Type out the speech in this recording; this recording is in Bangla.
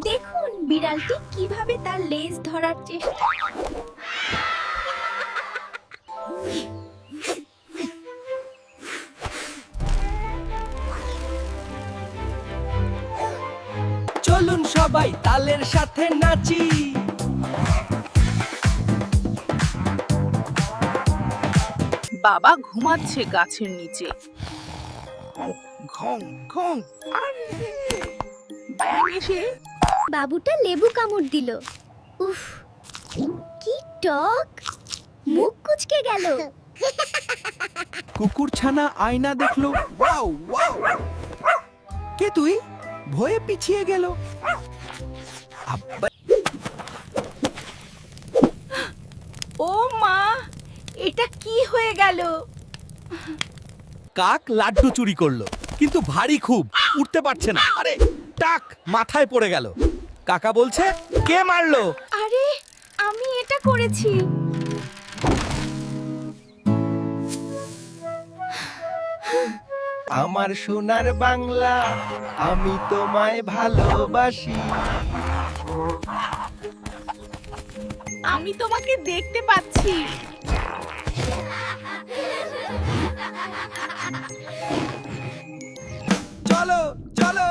দেখুন বিড়ালটি কিভাবে তার লেজ ধরার চেষ্টা। চলুন সবাই তালের সাথে নাচি। বাবা ঘুমাচ্ছে গাছের নিচে। ঘং ঘং। ব্যাঙ এসে বাবুটা লেবু কামড় দিল। উফ, কি টক! মুখ কুঁচকে গেল। কুকুর ছানা আয়না দেখলো। Wow wow. কে তুই? ভয়ে পিছিয়ে গেল। আব্বা, ও মা, এটা কি হয়ে গেল? কাক লাড্ডু চুরি করলো, কিন্তু ভারী খুব, উঠতে পারছে না। আরে টাক মাথায় পড়ে গেল। কাকা বলছে, কে মারলো? আরে আমি এটা করেছি। আমার সোনার বাংলা, আমি তোমায় ভালোবাসি। আমি তোমাকে দেখতে পাচ্ছি। চলো চলো।